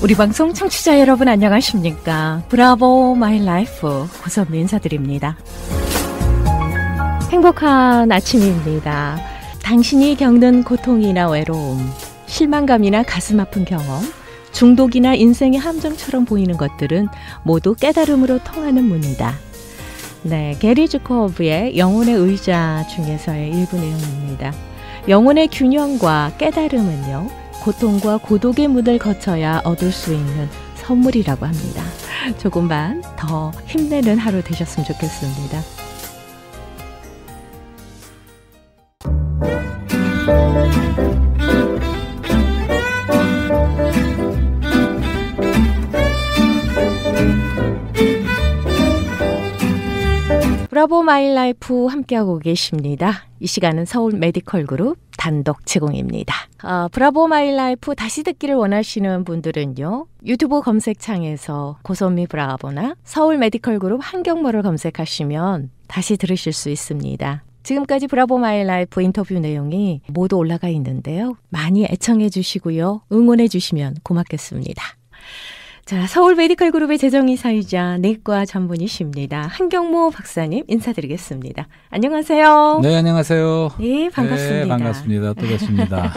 우리 방송 청취자 여러분 안녕하십니까? 브라보 마이 라이프 고선미 인사드립니다. 행복한 아침입니다. 당신이 겪는 고통이나 외로움, 실망감이나 가슴 아픈 경험, 중독이나 인생의 함정처럼 보이는 것들은 모두 깨달음으로 통하는 문이다. 네, 게리 주커브의 영혼의 의자 중에서의 일부 내용입니다. 영혼의 균형과 깨달음은요, 고통과 고독의 문을 거쳐야 얻을 수 있는 선물이라고 합니다. 조금만 더 힘내는 하루 되셨으면 좋겠습니다. 브라보 마이 라이프 함께하고 계십니다. 이 시간은 서울 메디컬 그룹 단독 제공입니다. 브라보 마이 라이프 다시 듣기를 원하시는 분들은요, 유튜브 검색창에서 고선미 브라보나 서울 메디컬 그룹 한경모를 검색하시면 다시 들으실 수 있습니다. 지금까지 브라보 마이 라이프 인터뷰 내용이 모두 올라가 있는데요. 많이 애청해 주시고요. 응원해 주시면 고맙겠습니다. 자, 서울 메디컬 그룹의 재정이사이자 내과 전문의십니다. 한경모 박사님 인사드리겠습니다. 안녕하세요. 네, 안녕하세요. 네, 반갑습니다. 네, 반갑습니다. 또 뵙습니다.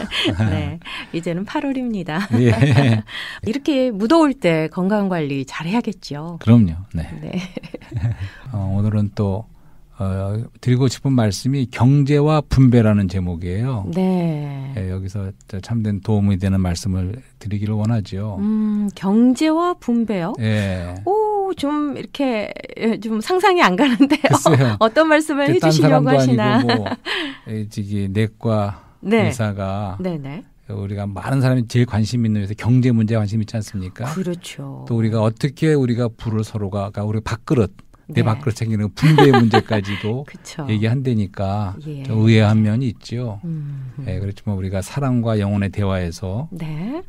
네, 이제는 8월입니다. 예. 이렇게 무더울 때 건강관리 잘해야겠죠. 그럼요. 네. 네. 오늘은 또 드리고 싶은 말씀이 경제와 분배라는 제목이에요. 네. 네, 여기서 참된 도움이 되는 말씀을 드리기를 원하죠. 경제와 분배요? 네. 오, 좀 이렇게 좀 상상이 안 가는데요. 글쎄요. 어떤 말씀을 해주시려고 하시나. 아니고 뭐 저기 내과 네. 의사가 네네. 우리가 많은 사람이 제일 관심 있는 데서 경제 문제에 관심 있지 않습니까? 그렇죠. 또 우리가 어떻게 우리가 부를 서로가 우리 밥그릇 내 네. 밥그릇 챙기는 분배의 문제까지도 그쵸. 얘기한다니까 예. 좀 의아한 면이 있죠. 그렇지만 우리가 사랑과 영혼의 대화에서 네.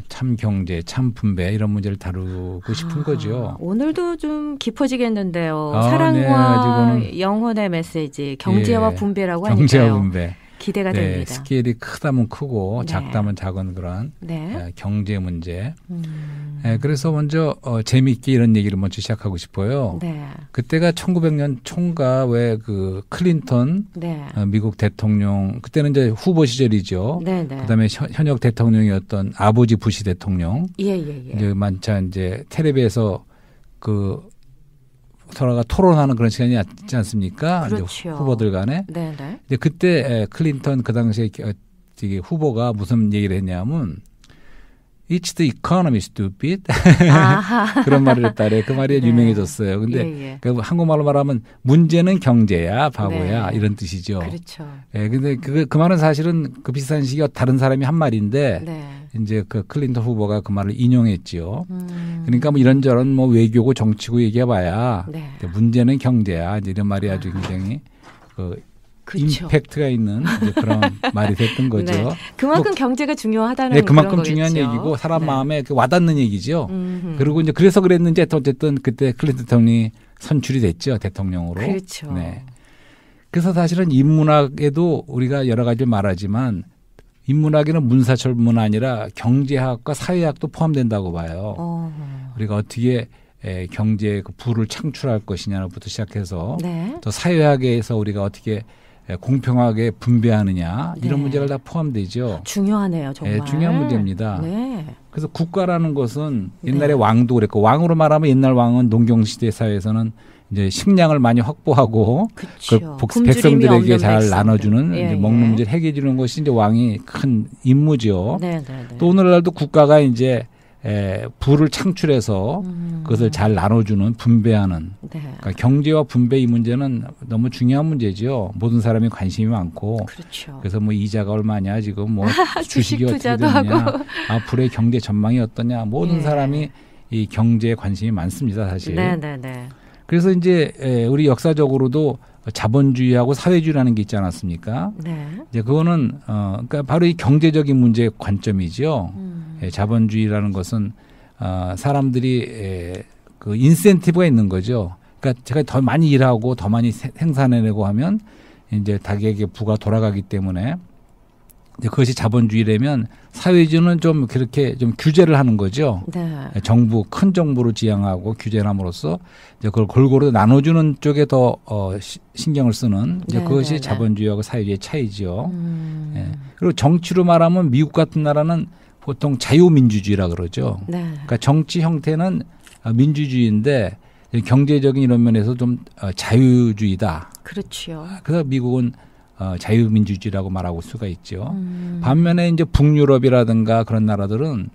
참 경제, 참 분배 이런 문제를 다루고 싶은 거죠. 오늘도 좀 깊어지겠는데요. 네, 사랑과 영혼의 메시지, 경제와 예, 분배라고 경제와 하니까요. 분배. 기대가 네, 됩니다. 스케일이 크다면 크고 네. 작다면 작은 그런 네. 경제 문제. 그래서 먼저 재미있게 이런 얘기를 먼저 시작하고 싶어요. 네. 그때가 1900년 총과 왜 그 클린턴 네. 미국 대통령 그때는 이제 후보 시절이죠. 네. 네. 그다음에 현역 대통령이었던 아버지 부시 대통령. 예. 이제 만차 이제 텔레비에서 그 서로가 토론하는 그런 시간이 있지 않습니까? 그렇죠. 이제 후보들 간에. 네. 근데 그때 클린턴 그 당시에 후보가 무슨 얘기를 했냐면 It's the economy, stupid. 그런 말을 했다래. 그 말이 네. 유명해졌어요. 근데 예. 그 한국말로 말하면 문제는 경제야, 바보야. 네. 이런 뜻이죠. 그렇죠. 예, 근데 그 말은 사실은 그 비슷한 시기에 다른 사람이 한 말인데 네. 이제 그 클린턴 후보가 그 말을 인용했지요. 그러니까 뭐 이런저런 뭐 외교고 정치고 얘기해봐야 네. 문제는 경제야. 이제 이런 말이 아주 굉장히 그렇죠. 임팩트가 있는 이제 그런 말이 됐던 거죠. 네. 그만큼 경제가 중요하다는 네, 그만큼 그런 중요한 거겠죠. 얘기고 사람 네. 마음에 와닿는 얘기죠. 그리고 이제 그래서 그랬는지 어쨌든 그때 클린턴 대통령이 선출이 됐죠, 대통령으로. 그렇죠. 네. 그래서 사실은 인문학에도 우리가 여러 가지를 말하지만 인문학에는 문사철문 아니라 경제학과 사회학도 포함된다고 봐요. 우리가 어떻게 경제의 그 부를 창출할 것이냐부터 시작해서 네. 또 사회학에서 우리가 어떻게 공평하게 분배하느냐 이런 네. 문제가 다 포함되죠. 중요하네요, 정말. 네, 중요한 문제입니다. 네. 그래서 국가라는 것은 옛날에 네. 왕도 그랬고 왕으로 말하면 옛날 왕은 농경시대 사회에서는 이제 식량을 많이 확보하고 그렇죠. 그 백성들에게 잘 나눠주는 예, 이제 먹는 문제를 해결해 주는 것이 이제 왕이 큰 임무죠. 네. 또 오늘날도 국가가 이제 부를 창출해서 그것을 잘 나눠주는 분배하는 네. 그러니까 경제와 분배 이 문제는 너무 중요한 문제죠. 모든 사람이 관심이 많고 그렇죠. 그래서 뭐 이자가 얼마냐 지금 뭐 주식이 어떻게 투자도 되느냐 하고. 앞으로의 경제 전망이 어떠냐 모든 예. 사람이 이 경제에 관심이 많습니다 사실. 네. 그래서 이제 우리 역사적으로도 자본주의하고 사회주의라는 게 있지 않았습니까? 네. 이제 그거는 그러니까 바로 이 경제적인 문제의 관점이죠. 자본주의라는 것은 사람들이 그 인센티브가 있는 거죠. 그러니까 제가 더 많이 일하고 더 많이 생산해내고 하면 이제 닭에게 부가 돌아가기 때문에 그것이 자본주의라면 사회주의는 좀 그렇게 좀 규제를 하는 거죠. 네. 정부 큰 정부를 지향하고 규제함으로써 이제 그걸 골고루 나눠주는 쪽에 더 신경을 쓰는 이제 그것이 자본주의하고 사회주의의 차이죠. 예. 그리고 정치로 말하면 미국 같은 나라는 보통 자유민주주의라 그러죠. 네. 그러니까 정치 형태는 민주주의인데 경제적인 이런 면에서 좀 자유주의다. 그렇죠. 그래서 미국은 자유민주주의라고 말하고 수가 있죠. 반면에 이제 북유럽이라든가 그런 나라들은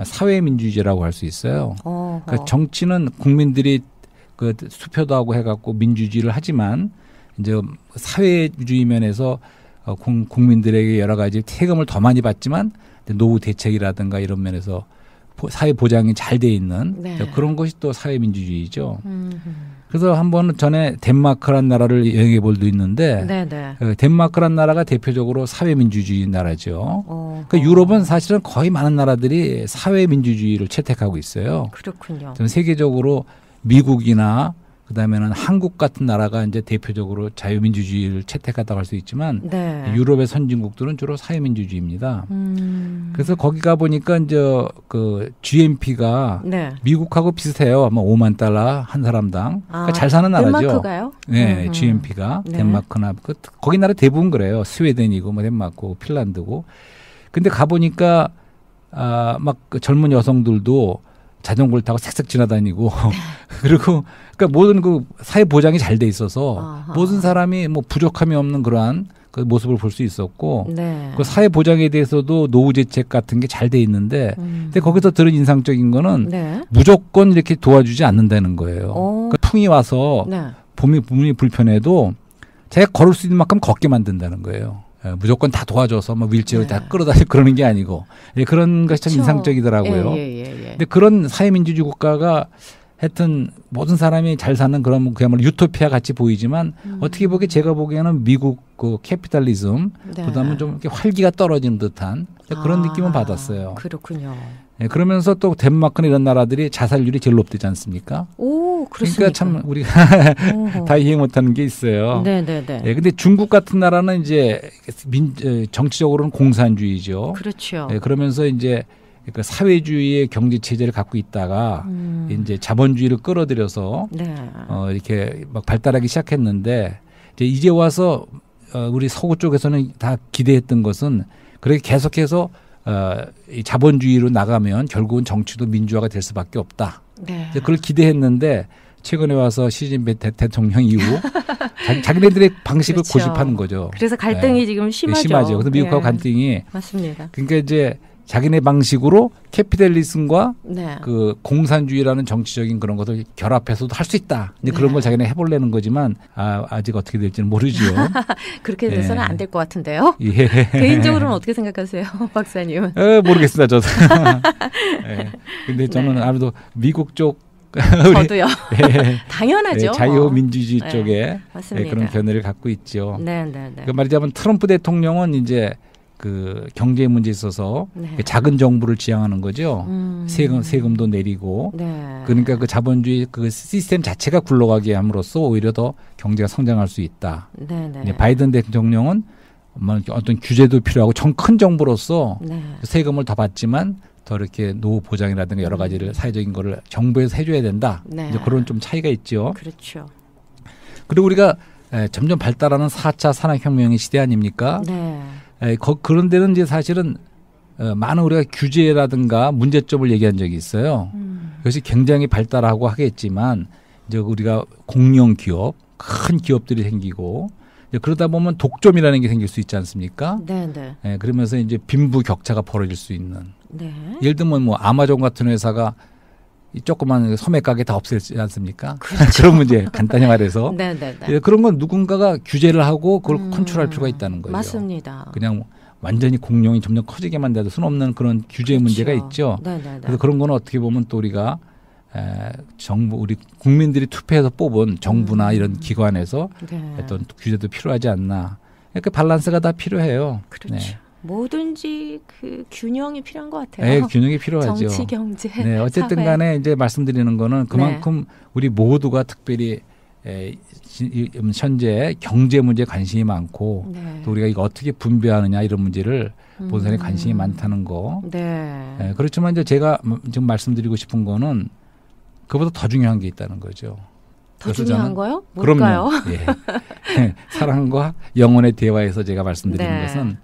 사회민주주의라고 할 수 있어요. 그러니까 정치는 국민들이 그 수표도 하고 해갖고 민주주의를 하지만 이제 사회주의 면에서 국민들에게 여러 가지 세금을 더 많이 받지만 노후 대책이라든가 이런 면에서 사회 보장이 잘 돼 있는 그런 것이 또 사회민주주의죠. 그래서 한번 전에 덴마크란 나라를 여행해 볼 도 있는데 덴마크란 나라가 대표적으로 사회민주주의 나라죠. 그러니까 유럽은 사실은 거의 많은 나라들이 사회민주주의를 채택하고 있어요. 그렇군요. 세계적으로 미국이나 그다음에는 한국 같은 나라가 이제 대표적으로 자유민주주의를 채택하다고 할 수 있지만 유럽의 선진국들은 주로 사회민주주의입니다. 그래서 거기 가 보니까 이제 그 GNP가 미국하고 비슷해요. 아마 5만 달러 한 사람당. 그러니까 잘 사는 나라죠. 덴마크가요? 네, GNP가 덴마크나 거기 나라 대부분 그래요. 스웨덴이고 뭐 덴마크고 핀란드고. 근데 가 보니까 막 그 젊은 여성들도 자전거를 타고 색색 지나다니고 그리고 그러니까 모든 그 사회 보장이 잘 돼 있어서 모든 사람이 뭐 부족함이 없는 그러한 그 모습을 볼 수 있었고 그 사회 보장에 대해서도 노후 대책 같은 게 잘 돼 있는데 근데 거기서 들은 인상적인 거는 무조건 이렇게 도와주지 않는다는 거예요. 그러니까 풍이 와서 몸이 불편해도 자기가 걸을 수 있는 만큼 걷게 만든다는 거예요. 무조건 다 도와줘서 뭐 윌체어를 다 끌어다니고 그러는 게 아니고 그런 것이 참 인상적이더라고요. 근데 그런 사회민주주의 국가가 하여튼 모든 사람이 잘 사는 그런 그야말로 유토피아 같이 보이지만 어떻게 보기에 제가 보기에는 미국 그 캐피탈리즘 보다는 좀 이렇게 활기가 떨어지는 듯한 그런 느낌은 받았어요. 그렇군요. 그러면서 또 덴마크나 이런 나라들이 자살률이 제일 높지 않습니까? 오, 그렇습니까? 그러니까 참 우리가 다 이해 못하는 게 있어요. 근데 중국 같은 나라는 이제 정치적으로는 공산주의죠. 그렇죠. 그러면서 이제 그 사회주의의 경제 체제를 갖고 있다가 이제 자본주의를 끌어들여서 이렇게 막 발달하기 시작했는데 이제 와서 우리 서구 쪽에서는 다 기대했던 것은 그렇게 계속해서 이 자본주의로 나가면 결국은 정치도 민주화가 될 수밖에 없다. 이제 그걸 기대했는데 최근에 와서 시진핑 대통령 이후 자기네들의 방식을 고집하는 거죠. 그래서 갈등이 지금 심하죠. 심하죠. 그래서 미국하고 갈등이 맞습니다. 그러니까 이제 자기네 방식으로 캐피탈리즘과 그 공산주의라는 정치적인 그런 것을 결합해서도 할 수 있다. 이제 그런 걸 자기네 해보려는 거지만 아직 어떻게 될지는 모르죠. 그렇게 돼서는 안 될 것 같은데요. 개인적으로는 어떻게 생각하세요, 박사님은? 모르겠습니다, 저도. 근데 저는 아무래도 미국 쪽 저도요. 당연하죠. 자유민주주의 쪽에 그런 견해를 갖고 있죠. 그 말하자면 트럼프 대통령은 이제 그 경제 문제에 있어서 작은 정부를 지향하는 거죠. 세금도 내리고 그러니까 그 자본주의 그 시스템 자체가 굴러가게 함으로써 오히려 더 경제가 성장할 수 있다. 바이든 대통령은 어떤 규제도 필요하고 큰 정부로서 세금을 더 받지만 더 이렇게 노후 보장이라든가 여러 가지를 사회적인 거를 정부에서 해줘야 된다. 이제 그런 좀 차이가 있죠. 그렇죠. 그리고 우리가 점점 발달하는 4차 산업혁명의 시대 아닙니까? 그런 데는 이제 사실은 많은 우리가 규제라든가 문제점을 얘기한 적이 있어요. 그것이 굉장히 발달하고 하겠지만 이제 우리가 공룡 기업, 큰 기업들이 생기고 그러다 보면 독점이라는 게 생길 수 있지 않습니까? 그러면서 이제 빈부 격차가 벌어질 수 있는. 예를 들면 뭐 아마존 같은 회사가 이 조그만 소매 가게 다 없애지 않습니까? 그런 문제 간단히 말해서 그런 건 누군가가 규제를 하고 그걸 컨트롤할 필요가 있다는 거예요. 맞습니다. 그냥 완전히 공룡이 점점 커지게 만들어도 수는 없는 그런 규제 문제가 있죠. 그래서 그런 거는 어떻게 보면 또 우리가 정부 우리 국민들이 투표해서 뽑은 정부나 이런 기관에서 어떤 규제도 필요하지 않나. 그러니까 밸런스가 다 필요해요. 그렇죠. 뭐든지 그 균형이 필요한 것 같아요. 균형이 필요하죠. 정치, 경제, 어쨌든 간에 이제 말씀드리는 거는 그만큼 우리 모두가 특별히 현재 경제 문제에 관심이 많고 네. 또 우리가 이거 어떻게 분배하느냐 이런 문제를 보는 사람이 관심이 많다는 거. 네. 그렇지만 이제 제가 지금 말씀드리고 싶은 거는 그보다 더 중요한 게 있다는 거죠. 더 중요한 거요? 뭘까요? 그럼요. 예. 사랑과 영혼의 대화에서 제가 말씀드리는 네. 것은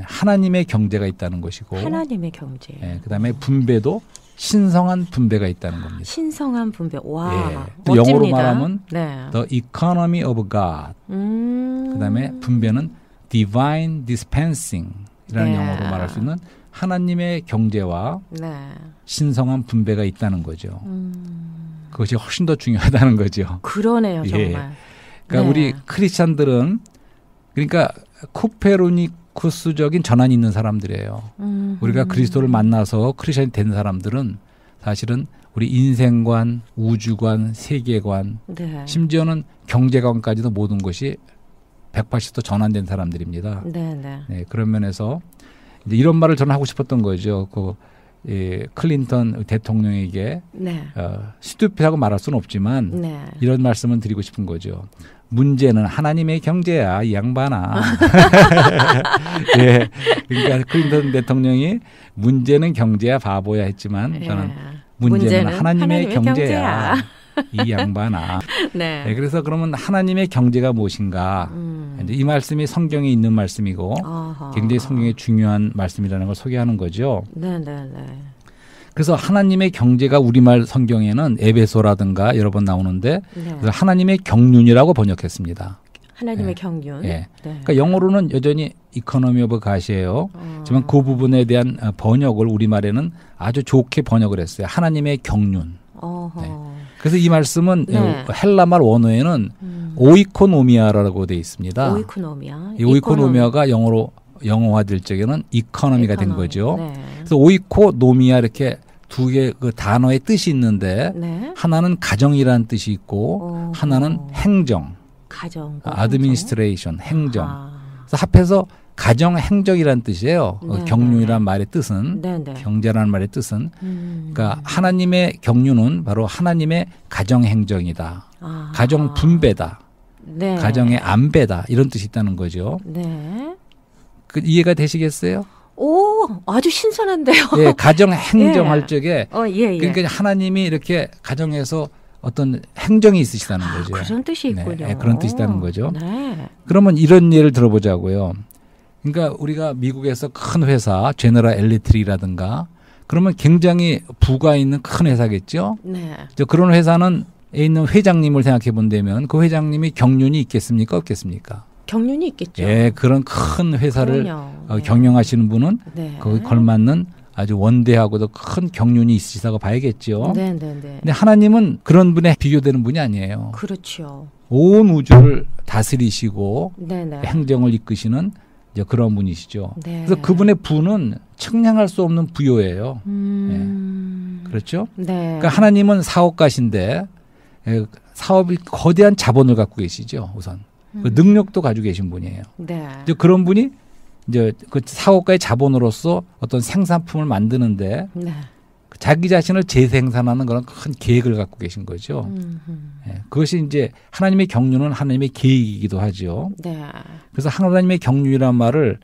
하나님의 경제가 있다는 것이고 하나님의 경제. 그다음에 분배도 신성한 분배가 있다는 겁니다. 신성한 분배. 와, 또 멋집니다. 영어로 말하면 네. The economy of God. 그다음에 분배는 divine dispensing이라는 네. 영어로 말할 수 있는 하나님의 경제와 네. 신성한 분배가 있다는 거죠. 그것이 훨씬 더 중요하다는 거죠. 그러네요, 정말. 예. 그러니까 네. 우리 크리스찬들은 그러니까 코페르니쿠스적인 전환이 있는 사람들이에요. 우리가 그리스도를 만나서 크리스찬이 된 사람들은 사실은 우리 인생관, 우주관, 세계관, 네. 심지어는 경제관까지도 모든 것이 180도 전환된 사람들입니다. 네, 네. 네, 그런 면에서 이제 이런 말을 저는 하고 싶었던 거죠. 클린턴 대통령에게 네. 스튜피드하고 말할 수는 없지만 네. 이런 말씀은 드리고 싶은 거죠. 문제는 하나님의 경제야, 이 양반아. 예, 그러니까 클린턴 대통령이 문제는 경제야, 바보야 했지만 저는 문제는 하나님의 경제야. 이 양반아. 네. 네, 그래서 그러면 하나님의 경제가 무엇인가? 이제 이 말씀이 성경에 있는 말씀이고 굉장히 성경에 중요한 말씀이라는 걸 소개하는 거죠. 네, 네, 네. 그래서 하나님의 경제가 우리말 성경에는 에베소라든가 여러 번 나오는데 네. 그래서 하나님의 경륜이라고 번역했습니다. 하나님의 경륜. 예. 네. 그러니까 영어로는 여전히 이코노미 오브 갓이에요. 하지만 그 부분에 대한 번역을 우리말에는 아주 좋게 번역을 했어요. 하나님의 경륜. 네. 그래서 이 말씀은 네. 헬라말 원어에는 오이코노미아라고 되어 있습니다. 오이코노미아. 이 오이코노미아가 영어화될 적에는 이코노미가 된 거죠. 네. 그래서 오이코노미아 이렇게 두 개 그 단어의 뜻이 있는데 네. 하나는 가정이라는 뜻이 있고 하나는 행정, 아드미니스트레이션, 행정. 그래서 합해서 가정 행정이라는 뜻이에요. 네, 경륜이라는 말의 뜻은 네, 네. 경제라는 말의 뜻은 그러니까 하나님의 경륜은 바로 하나님의 가정 행정이다. 가정 분배다. 네. 가정의 안배다. 이런 뜻이 있다는 거죠. 네. 그 이해가 되시겠어요? 오, 아주 신선한데요. 예, 가정 행정할 적에 예. 그러니까 하나님이 이렇게 가정에서 어떤 행정이 있으시다는 거죠. 그런 뜻이 있군요. 네, 그런 뜻이 있다는 거죠. 네. 그러면 이런 예를 들어보자고요. 그러니까 우리가 미국에서 큰 회사, 제너럴 엘리트릭이라든가 그러면 굉장히 부가 있는 큰 회사겠죠. 네. 그런 회사는 에 있는 회장님을 생각해 본다면 그 회장님이 경륜이 있겠습니까? 없겠습니까? 경륜이 있겠죠. 예, 그런 큰 회사를 네. 경영하시는 분은 네. 거기 걸맞는 아주 원대하고도 큰 경륜이 있으시다고 봐야겠죠. 네. 근데 하나님은 그런 분에 비교되는 분이 아니에요. 그렇죠. 온 우주를 다스리시고 네. 행정을 이끄시는 이제 그런 분이시죠. 네. 그래서 그분의 부는 측량할 수 없는 부요예요. 그렇죠? 네. 그러니까 하나님은 사업가신데 사업이 거대한 자본을 갖고 계시죠. 우선 그 능력도 가지고 계신 분이에요. 네. 이제 그런 분이 이제 그 사업가의 자본으로서 어떤 생산품을 만드는데 네. 자기 자신을 재생산하는 그런 큰 계획을 갖고 계신 거죠. 예, 그것이 이제 하나님의 경륜은 하나님의 계획이기도 하죠. 네. 그래서 하나님의 경륜이란 말을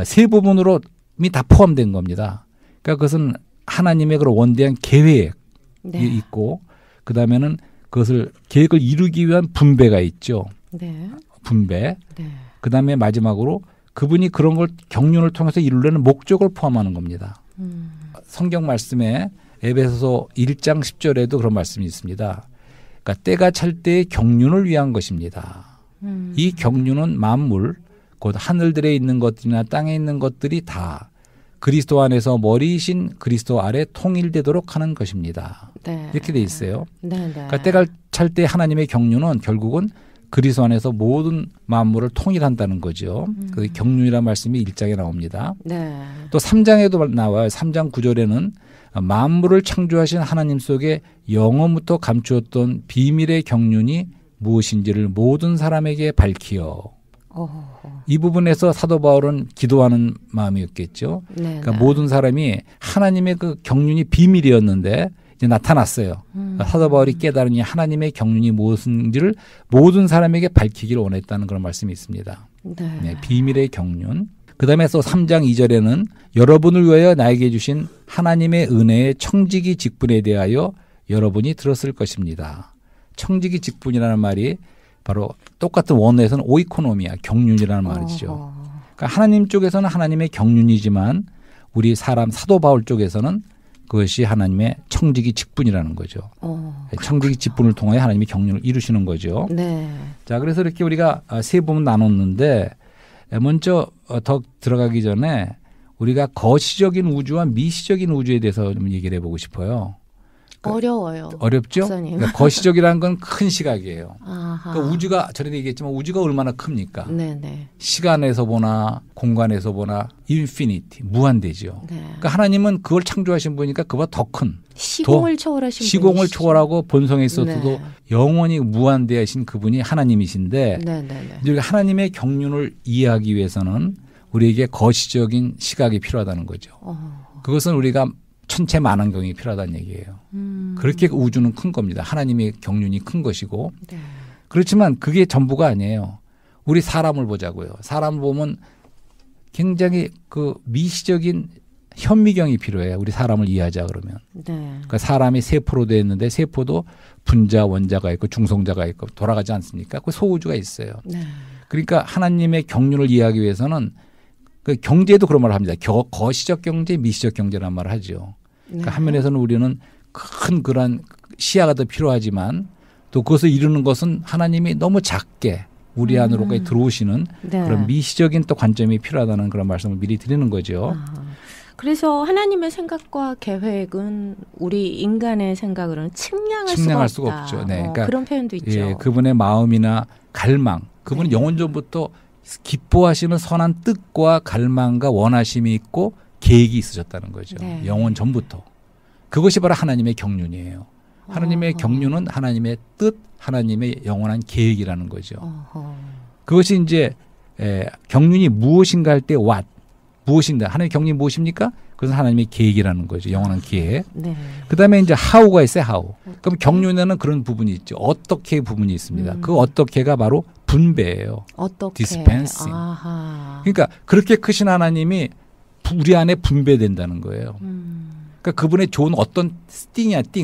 세 부분으로 이미 다 포함된 겁니다. 그러니까 그것은 하나님의 그런 원대한 계획이 있고 그 다음에는 그것을 계획을 이루기 위한 분배가 있죠. 네. 분배. 네. 그 다음에 마지막으로 그분이 그런 걸 경륜을 통해서 이루려는 목적을 포함하는 겁니다. 성경 말씀에 에베소서 1장 10절에도 그런 말씀이 있습니다. 그러니까 때가 찰 때의 경륜을 위한 것입니다. 이 경륜은 만물, 곧 하늘들에 있는 것들이나 땅에 있는 것들이 다 그리스도 안에서 머리이신 그리스도 아래 통일되도록 하는 것입니다. 네. 이렇게 돼 있어요. 네. 그러니까 때가 찰 때 하나님의 경륜은 결국은 그리스도 안에서 모든 만물을 통일한다는 거죠. 그 경륜이라는 말씀이 1장에 나옵니다. 네. 또 3장에도 나와요. 3장 9절에는 만물을 창조하신 하나님 속에 영원부터 감추었던 비밀의 경륜이 무엇인지를 모든 사람에게 밝히어. 이 부분에서 사도 바울은 기도하는 마음이었겠죠. 네. 그러니까 모든 사람이 하나님의 그 경륜이 비밀이었는데 이제 나타났어요. 사도 바울이 깨달으니 하나님의 경륜이 무엇인지를 모든 사람에게 밝히기를 원했다는 그런 말씀이 있습니다. 네. 네, 비밀의 경륜. 그 다음에 또 3장 2절에는 여러분을 위하여 나에게 주신 하나님의 은혜의 청지기 직분에 대하여 여러분이 들었을 것입니다. 청지기 직분이라는 말이 바로 똑같은 원어에서는 오이코노미아, 경륜이라는 말이죠. 그러니까 하나님 쪽에서는 하나님의 경륜이지만 우리 사람 사도 바울 쪽에서는 그것이 하나님의 청지기 직분이라는 거죠. 청지기 직분을 통하여 하나님이 경륜을 이루시는 거죠. 네. 자, 그래서 이렇게 우리가 세 부분 나눴는데 먼저 더 들어가기 전에 우리가 거시적인 우주와 미시적인 우주에 대해서 좀 얘기를 해보고 싶어요. 어려워요. 어렵죠? 그러니까 거시적이라는 건 큰 시각이에요. 아하. 그러니까 우주가 전에도 얘기했지만 우주가 얼마나 큽니까? 네네. 시간에서 보나 공간에서 보나 인피니티 무한대죠. 네. 그러니까 하나님은 그걸 창조하신 분이니까 그보다 더 큰 시공을 초월하신 시공을 분이시죠. 초월하고 본성에 있어서도 네. 영원히 무한대하신 그분이 하나님이신데 네네네. 이제 하나님의 경륜을 이해하기 위해서는 우리에게 거시적인 시각이 필요하다는 거죠. 그것은 우리가 천체 만원경이 필요하다는 얘기예요. 그렇게 우주는 큰 겁니다. 하나님의 경륜이 큰 것이고. 네. 그렇지만 그게 전부가 아니에요. 우리 사람을 보자고요. 사람을 보면 굉장히 그 미시적인 현미경이 필요해요. 우리 사람을 이해하자 그러면. 네. 그러니까 사람이 세포로 되어 있는데 세포도 분자, 원자가 있고 중성자가 있고 돌아가지 않습니까? 그 소우주가 있어요. 네. 그러니까 하나님의 경륜을 이해하기 위해서는 그 경제도 그런 말을 합니다. 거시적 경제, 미시적 경제라는 말을 하죠. 그러니까 네. 한면에서는 우리는 큰 그런 시야가 더 필요하지만 또 그것을 이루는 것은 하나님이 너무 작게 우리 안으로까지 들어오시는 네. 그런 미시적인 또 관점이 필요하다는 그런 말씀을 미리 드리는 거죠. 그래서 하나님의 생각과 계획은 우리 인간의 생각으로는 측량할 수가 없죠. 네. 그러니까 그런 표현도 있죠. 예, 그분의 마음이나 갈망, 그분은 네. 영원전부터 기뻐하시는 선한 뜻과 갈망과 원하심이 있고 계획이 있으셨다는 거죠. 네. 영원 전부터. 그것이 바로 하나님의 경륜이에요. 하나님의 경륜은 하나님의 뜻, 하나님의 영원한 계획이라는 거죠. 그것이 이제 경륜이 무엇인가 할 때 what, 무엇인가. 하나님의 경륜이 무엇입니까? 그것은 하나님의 계획이라는 거죠. 영원한 계획. 네. 그다음에 이제 how가 있어요. how. 그럼 경륜에는 그런 부분이 있죠. 어떻게 부분이 있습니다. 그 어떻게가 바로 분배예요. 어떻게? dispensing. 아하. 그러니까 그렇게 크신 하나님이 우리 안에 분배된다는 거예요. 그러니까 그분의 좋은 어떤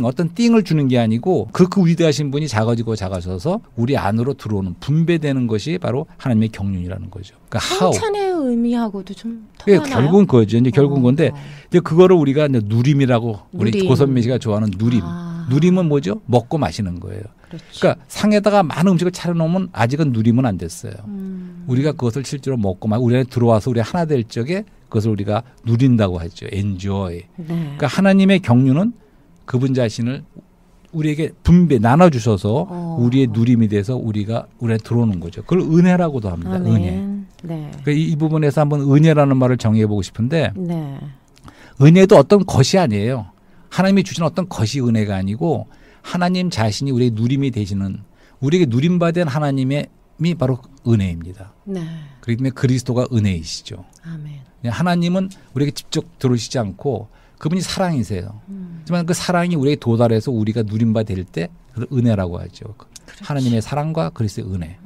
어떤 띵을 주는 게 아니고 그 위대하신 분이 작아지고 작아져서 우리 안으로 들어오는 분배되는 것이 바로 하나님의 경륜이라는 거죠. 그러니까 성찬의 의미하고도 좀 통하나요? 결국은 그거죠. 이제 결국은 건데 이제 그거를 우리가 이제 누림이라고 우리 누림. 고선미 씨가 좋아하는 누림. 누림은 뭐죠? 먹고 마시는 거예요. 그렇죠. 그러니까 상에다가 많은 음식을 차려놓으면 아직은 누림은 안 됐어요. 우리가 그것을 실제로 먹고 우리 안에 들어와서 우리 하나 될 적에 그것을 우리가 누린다고 하죠. enjoy. 네. 그러니까 하나님의 경륜은 그분 자신을 우리에게 나눠주셔서 우리의 누림이 돼서 우리 안에 들어오는 거죠. 그걸 은혜라고도 합니다. 아멘. 은혜. 네. 그러니까 이 부분에서 한번 은혜라는 말을 정의해보고 싶은데 네. 은혜도 어떤 것이 아니에요. 하나님이 주신 어떤 것이 은혜가 아니고 하나님 자신이 우리의 누림이 되시는 우리에게 누림받은 하나님이 바로 은혜입니다. 네. 그렇기 때문에 그리스도가 은혜이시죠. 아멘. 하나님은 우리에게 직접 들어오시지 않고 그분이 사랑이세요. 하지만 그 사랑이 우리에게 도달해서 우리가 누림바 될 때 그걸 은혜라고 하죠. 그렇죠. 하나님의 사랑과 그리스도의 은혜.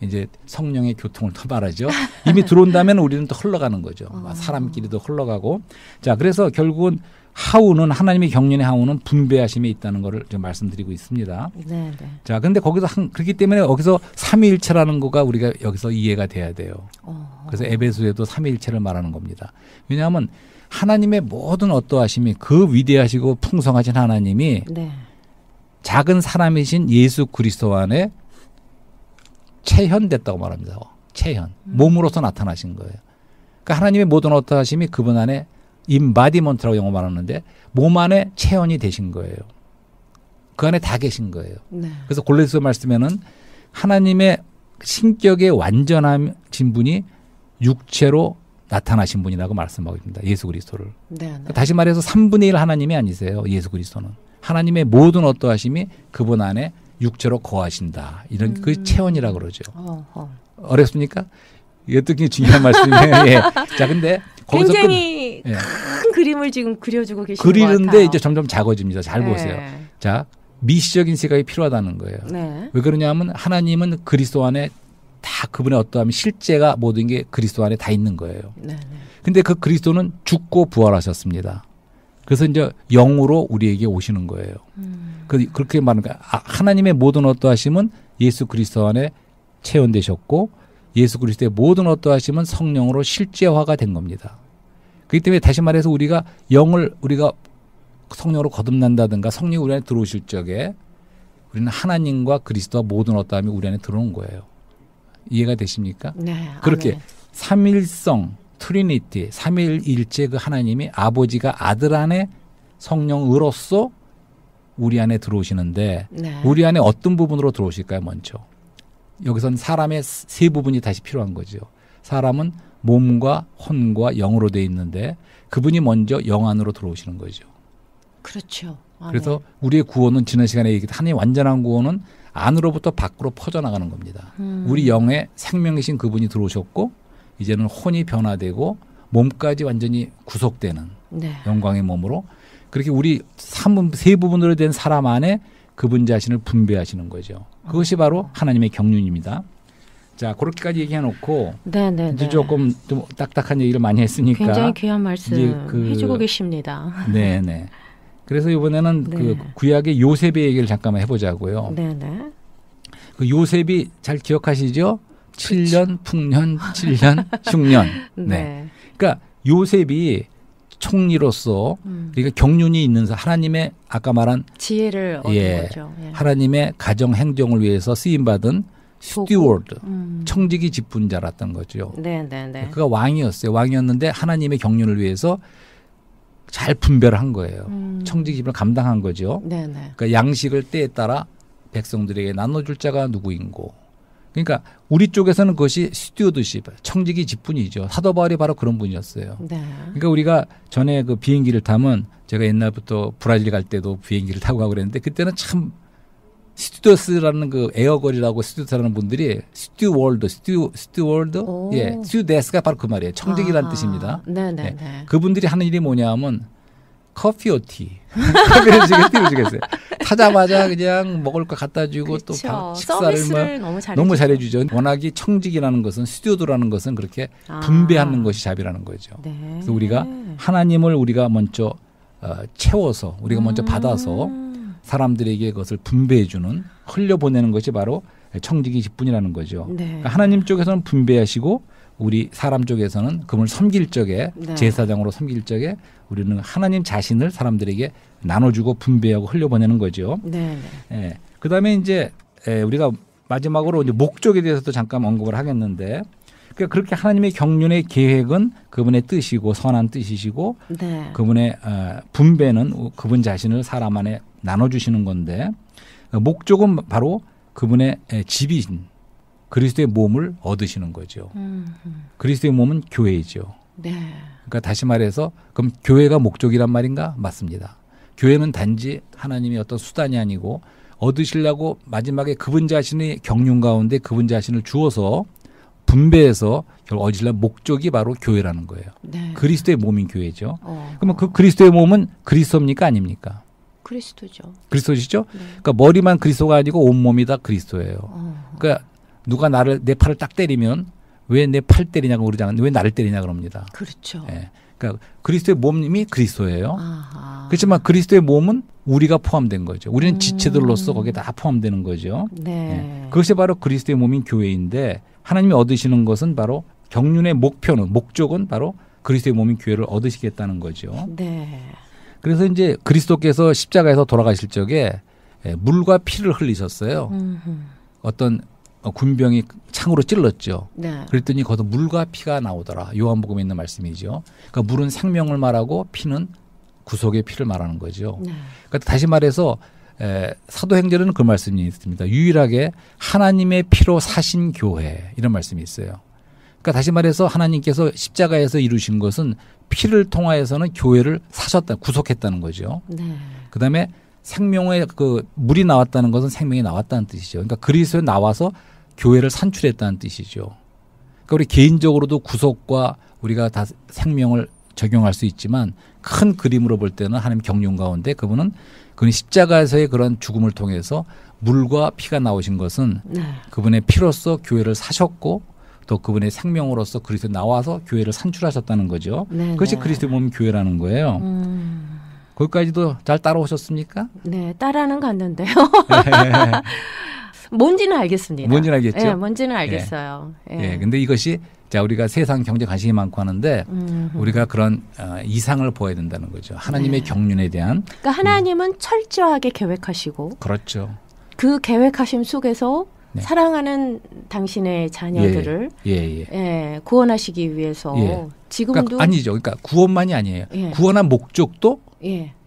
이제 성령의 교통을 더 말하죠. 이미 들어온다면 우리는 또 흘러가는 거죠. 사람끼리도 흘러가고. 자, 그래서 결국은 하우는 하나님의 경륜의 하우는 분배하심에 있다는 것을 좀 말씀드리고 있습니다. 네, 네. 자, 근데 거기서 그렇기 때문에 여기서 삼위일체라는 거가 우리가 여기서 이해가 돼야 돼요. 그래서 에베소에도 삼위일체를 말하는 겁니다. 왜냐하면 하나님의 모든 어떠하심이 그 위대하시고 풍성하신 하나님이 네. 작은 사람이신 예수 그리스도 안에 체현됐다고 말합니다. 체현. 몸으로서 나타나신 거예요. 그러니까 하나님의 모든 어떠하심이 그분 안에 임바디먼트라고 영어 말하는데 몸 안에 체현이 되신 거예요. 그 안에 다 계신 거예요. 네. 그래서 골로새 말씀에는 하나님의 신격의 완전하신 분이 육체로 나타나신 분이라고 말씀하고 있습니다. 예수 그리스도를. 네, 네. 그러니까 다시 말해서 3분의 1 하나님이 아니세요. 예수 그리스도는. 하나님의 모든 어떠하심이 그분 안에 육체로 거하신다. 이런 그 체현이라고 그러죠. 어렵습니까? 이게 또 중요한 말씀이에요. 예. 자, 근데 거기서 굉장히 큰 큰 그림을 지금 그려주고 계시는 것 같아요. 그리는데 이제 점점 작아집니다. 잘 보세요. 자, 미시적인 생각이 필요하다는 거예요. 네. 왜 그러냐면 하나님은 그리스도 안에 다 그분의 어떠함 실제가 모든 게 그리스도 안에 다 있는 거예요. 네. 근데 그 그리스도는 죽고 부활하셨습니다. 그래서 이제 영으로 우리에게 오시는 거예요. 그렇게 말하는 거예요. 하나님의 모든 어떠하심은 예수 그리스도 안에 체현되셨고 예수 그리스도의 모든 어떠하심은 성령으로 실제화가 된 겁니다. 그렇기 때문에 다시 말해서 우리가 영을 우리가 성령으로 거듭난다든가 성령이 우리 안에 들어오실 적에 우리는 하나님과 그리스도와 모든 어떠함이 우리 안에 들어온 거예요. 이해가 되십니까? 네. 그렇게 아멘. 삼일성 트리니티 삼일일체 그 하나님이 아버지가 아들 안에 성령으로서 우리 안에 들어오시는데 네. 우리 안에 어떤 부분으로 들어오실까요? 먼저 여기선 사람의 세 부분이 다시 필요한 거죠. 사람은 몸과 혼과 영으로 돼 있는데 그분이 먼저 영 안으로 들어오시는 거죠. 그렇죠. 그래서 우리의 구원은 지난 시간에 얘기했던 하나님의 완전한 구원은 안으로부터 밖으로 퍼져나가는 겁니다. 우리 영에 생명이신 그분이 들어오셨고 이제는 혼이 변화되고 몸까지 완전히 구속되는 네. 영광의 몸으로 그렇게 우리 세 부분으로 된 사람 안에 그분 자신을 분배하시는 거죠. 그것이 바로 하나님의 경륜입니다. 자, 그렇게까지 얘기해놓고 네네네. 이제 조금 좀 딱딱한 얘기를 많이 했으니까 굉장히 귀한 말씀 해주고 계십니다. 네네. 그래서 이번에는 네. 그 구약의 요셉의 얘기를 잠깐만 해보자고요. 네네. 그 요셉이 잘 기억하시죠? 7년, 풍년, 7년, 흉년. 네. 그러니까 요셉이 총리로서 그러니까 경륜이 있는 하나님의 아까 말한 지혜를 얻은 거죠. 예. 하나님의 가정 행정을 위해서 쓰임받은 스튜어드, 청지기 직분자랐던 거죠. 네네네. 그가 왕이었어요. 왕이었는데 하나님의 경륜을 위해서 잘 분배를 한 거예요. 청지기 직분을 감당한 거죠. 네네. 그러니까 양식을 때에 따라 백성들에게 나눠줄 자가 누구인고. 그러니까 우리 쪽에서는 그것이 스튜어드십, 청지기 직분이죠. 사도 바울이 바로 그런 분이었어요. 네. 그러니까 우리가 전에 그 비행기를 타면 제가 옛날부터 브라질 갈 때도 비행기를 타고 가고 그랬는데 그때는 참 스튜어스라는 그 에어걸이라고 스튜어스라는 분들이 스튜월드, 예, 스튜어데스가 바로 그 말이에요. 청지기라는 뜻입니다. 네네네. 네. 그분들이 하는 일이 뭐냐면 커피 오티. 커피를 주겠어요. 타자마자 그냥 먹을 거 갖다 주고 또 식사를 너무 잘해주죠. 워낙이 청직이라는 것은 스튜어드라는 것은 그렇게 분배하는 것이 잡이라는 거죠. 네. 그래서 우리가 하나님을 우리가 먼저 채워서 우리가 먼저 받아서 사람들에게 그것을 분배해주는 흘려보내는 것이 바로 청지기 직분이라는 거죠. 네. 그러니까 하나님 쪽에서는 분배하시고 우리 사람 쪽에서는 그분을 섬길 적에 네. 제사장으로 섬길 적에 우리는 하나님 자신을 사람들에게 나눠주고 분배하고 흘려보내는 거죠. 네. 예. 그다음에 이제 우리가 마지막으로 이제 목적에 대해서도 잠깐 언급을 하겠는데 그러니까 그렇게 하나님의 경륜의 계획은 그분의 뜻이고 선한 뜻이시고 네. 그분의 분배는 그분 자신을 사람 안에 나눠주시는 건데 목적은 바로 그분의 집이신 그리스도의 몸을 얻으시는 거죠. 그리스도의 몸은 교회이죠. 네. 그러니까 다시 말해서 그럼 교회가 목적이란 말인가? 맞습니다. 교회는 단지 하나님의 어떤 수단이 아니고 얻으시려고 마지막에 그분 자신의 경륜 가운데 그분 자신을 주어서 분배해서 결국 얻으시려는 목적이 바로 교회라는 거예요. 네. 그리스도의 몸인 교회죠. 그러면 그 그리스도의 몸은 그리스도입니까? 아닙니까? 그리스도죠. 그리스도시죠? 네. 그러니까 머리만 그리스도가 아니고 온몸이 다 그리스도예요. 그러니까 누가 내 팔을 딱 때리면 왜 내 팔 때리냐고 그러지 않는데 왜 나를 때리냐 그럽니다. 그렇죠. 예. 그러니까 그리스도의 몸이 그리스도예요. 아하. 그렇지만 그리스도의 몸은 우리가 포함된 거죠. 우리는 지체들로서 거기에 다 포함되는 거죠. 네. 예. 그것이 바로 그리스도의 몸인 교회인데 하나님이 얻으시는 것은 바로 경륜의 목적은 바로 그리스도의 몸인 교회를 얻으시겠다는 거죠. 네. 그래서 이제 그리스도께서 십자가에서 돌아가실 적에 물과 피를 흘리셨어요. 어떤 군병이 창으로 찔렀죠. 네. 그랬더니 거기서 물과 피가 나오더라. 요한복음에 있는 말씀이죠. 그러니까 물은 생명을 말하고 피는 구속의 피를 말하는 거죠. 네. 그러니까 다시 말해서 사도행전에는 그 말씀이 있습니다. 유일하게 하나님의 피로 사신 교회 이런 말씀이 있어요. 그러니까 다시 말해서 하나님께서 십자가에서 이루신 것은 피를 통하여서는 교회를 사셨다, 구속했다는 거죠. 네. 그다음에 생명의 그 물이 나왔다는 것은 생명이 나왔다는 뜻이죠. 그러니까 그리스도에 나와서 교회를 산출했다는 뜻이죠. 그러니까 우리 개인적으로도 구속과 우리가 다 생명을 적용할 수 있지만 큰 그림으로 볼 때는 하나님 경륜 가운데 그분은 십자가에서의 그런 죽음을 통해서 물과 피가 나오신 것은 그분의 피로써 교회를 사셨고 또 그분의 생명으로서 그리스도 나와서 교회를 산출하셨다는 거죠. 그것이 그리스도의 몸 교회라는 거예요. 거기까지도 잘 따라오셨습니까? 네, 따라는 갔는데요. 뭔지는 알겠습니다. 뭔지는 알겠죠? 네, 뭔지는 알겠어요. 예. 근데 이것이 자 우리가 세상 경제 관심이 많고 하는데 우리가 그런 이상을 보아야 된다는 거죠. 하나님의 경륜에 대한. 그러니까 하나님은 철저하게 계획하시고. 그렇죠. 그 계획하심 속에서 사랑하는 당신의 자녀들을 구원하시기 위해서 지금도 그러니까 아니죠. 그러니까 구원만이 아니에요. 구원한 목적도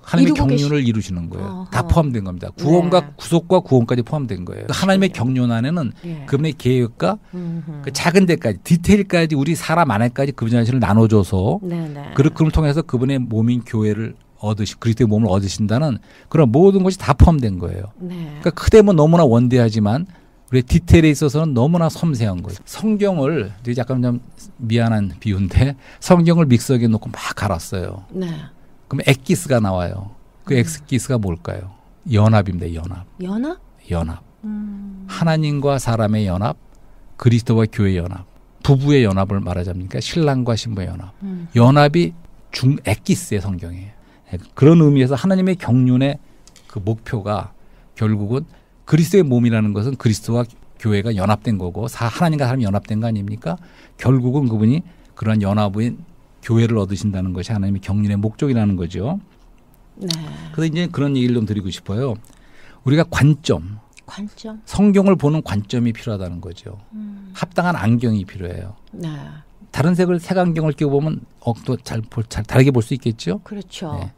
하나님의 경륜을 이루시는 거예요. 다 포함된 겁니다. 구원과 구속과 구원까지 포함된 거예요. 하나님의 경륜 안에는 그분의 계획과 그 작은 데까지 디테일까지 우리 사람 안에까지 그분의 자신을 나눠줘서 그걸 통해서 그분의 몸인 교회를 그리스도의 몸을 얻으신다는 그런 모든 것이 다 포함된 거예요. 그러니까 크되면 너무나 원대하지만 우리 디테일에 있어서는 너무나 섬세한 거예요. 성경을 약간 좀 미안한 비유인데 성경을 믹서기에 놓고 막 갈았어요. 그럼 엑기스가 나와요. 그 엑기스가 뭘까요? 연합입니다. 연합. 연합. 하나님과 사람의 연합, 그리스도와 교회의 연합, 부부의 연합을 말하자니까 신랑과 신부의 연합. 연합이 엑기스의 성경이에요. 그런 의미에서 하나님의 경륜의 그 목표가 결국은 그리스도의 몸이라는 것은 그리스도와 교회가 연합된 거고 하나님과 사람이 연합된 거 아닙니까? 결국은 그분이 그런 연합인 교회를 얻으신다는 것이 하나님의 경륜의 목적이라는 거죠. 그래서 이제 그런 얘기를 좀 드리고 싶어요. 우리가 관점. 성경을 보는 관점이 필요하다는 거죠. 합당한 안경이 필요해요. 다른 색안경을 끼워보면 또 잘 다르게 볼 수 있겠죠. 그렇죠.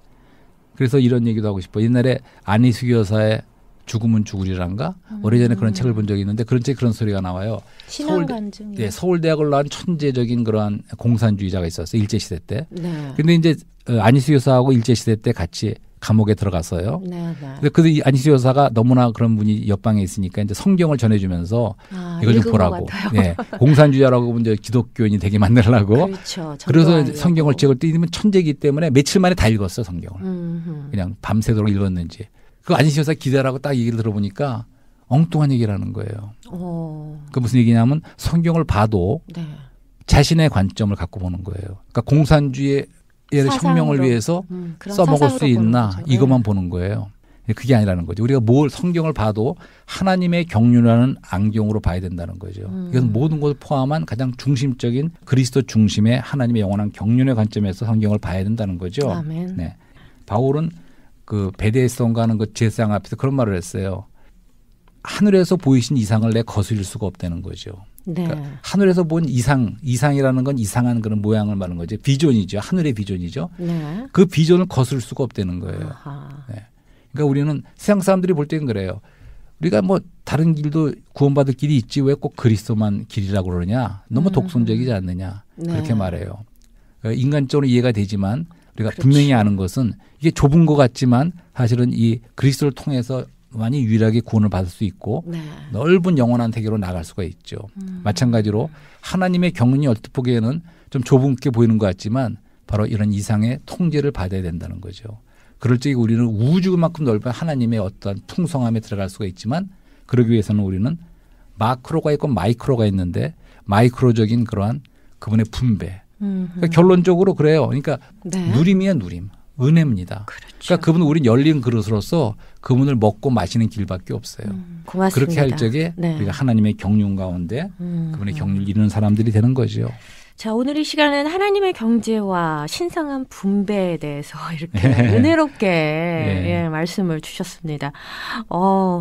그래서 이런 얘기도 하고 싶어요. 옛날에 안희숙 여사의 죽으면 죽으리란가 오래전에 그런 책을 본 적이 있는데 그런 소리가 나와요. 서울대학을 나온 천재적인 그러한 공산주의자가 있었어요. 일제시대 때. 근데 이제 안희숙 여사하고 일제시대 때 같이 감옥에 들어갔어요. 그래서 이 안희숙 여사가 너무나 그런 분이 옆방에 있으니까 이제 성경을 전해주면서 이걸 좀 보라고. 공산주의자라고 하면 이제 기독교인이 되게 만들라고. 그래서 성경을 찍을 때 이면 천재이기 때문에 며칠 만에 다 읽었어요. 성경을. 그냥 밤새도록 읽었는지. 그 안희숙 여사 기대라고 딱 얘기를 들어보니까 엉뚱한 얘기라는 거예요. 그 무슨 얘기냐면 성경을 봐도 자신의 관점을 갖고 보는 거예요. 그러니까 공산주의의 혁명을 위해서 써먹을 수 있나 이것만 보는 거예요. 그게 아니라는 거죠. 우리가 성경을 봐도 하나님의 경륜이라는 안경으로 봐야 된다는 거죠. 이것은 모든 것을 포함한 가장 중심적인 그리스도 중심의 하나님의 영원한 경륜의 관점에서 성경을 봐야 된다는 거죠. 바울은 그 베데스론가 하는 그 제사장 앞에서 그런 말을 했어요. 하늘에서 보이신 이상을 내 거스릴 수가 없다는 거죠. 그러니까 하늘에서 본 이상이라는 건 이상한 그런 모양을 말하는 거죠. 비전이죠. 하늘의 비전이죠. 그 비전을 거스를 수가 없다는 거예요. 그러니까 우리는 세상 사람들이 볼 때는 그래요. 우리가 뭐 다른 길도 구원받을 길이 있지 왜 꼭 그리스도만 길이라고 그러냐. 너무 독선적이지 않느냐. 그렇게 말해요. 그러니까 인간적으로 이해가 되지만 우리가 분명히 아는 것은 이게 좁은 것 같지만 사실은 이 그리스도를 통해서 많이 유일하게 구원을 받을 수 있고 넓은 영원한 세계로 나갈 수가 있죠. 마찬가지로 하나님의 경륜이 얼핏 보기에는 좀 좁게 보이는 것 같지만 바로 이런 이상의 통제를 받아야 된다는 거죠. 그럴 적에 우리는 우주만큼 넓은 하나님의 어떤 풍성함에 들어갈 수가 있지만 그러기 위해서는 우리는 마크로가 있고 마이크로가 있는데 마이크로적인 그러한 그분의 분배. 그러니까 결론적으로 그래요. 그러니까 누림이야 누림. 은혜입니다. 그러니까 그분은 우린 열린 그릇으로서 그분을 먹고 마시는 길밖에 없어요. 고맙습니다. 그렇게 할 적에 우리가 하나님의 경륜 가운데 그분의 경륜을 이루는 사람들이 되는 거죠. 자, 오늘 이 시간은 하나님의 경제와 신성한 분배에 대해서 이렇게 은혜롭게 말씀을 주셨습니다.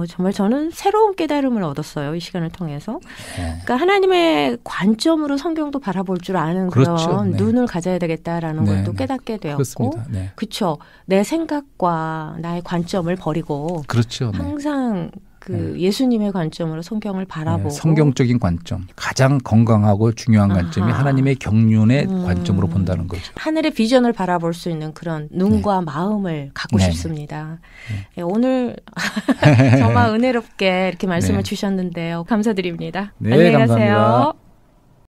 정말 저는 새로운 깨달음을 얻었어요. 이 시간을 통해서. 그러니까 하나님의 관점으로 성경도 바라볼 줄 아는 그런 눈을 가져야 되겠다라는 것도 깨닫게 되었고. 그렇죠. 내 생각과 나의 관점을 버리고 항상 그 예수님의 관점으로 성경을 바라보고 성경적인 관점 가장 건강하고 중요한 관점이 하나님의 경륜의 관점으로 본다는 거죠. 하늘의 비전을 바라볼 수 있는 그런 눈과 마음을 갖고 싶습니다. 오늘 정말 은혜롭게 이렇게 말씀을 주셨는데요. 감사드립니다. 안녕히 가세요. 감사합니다.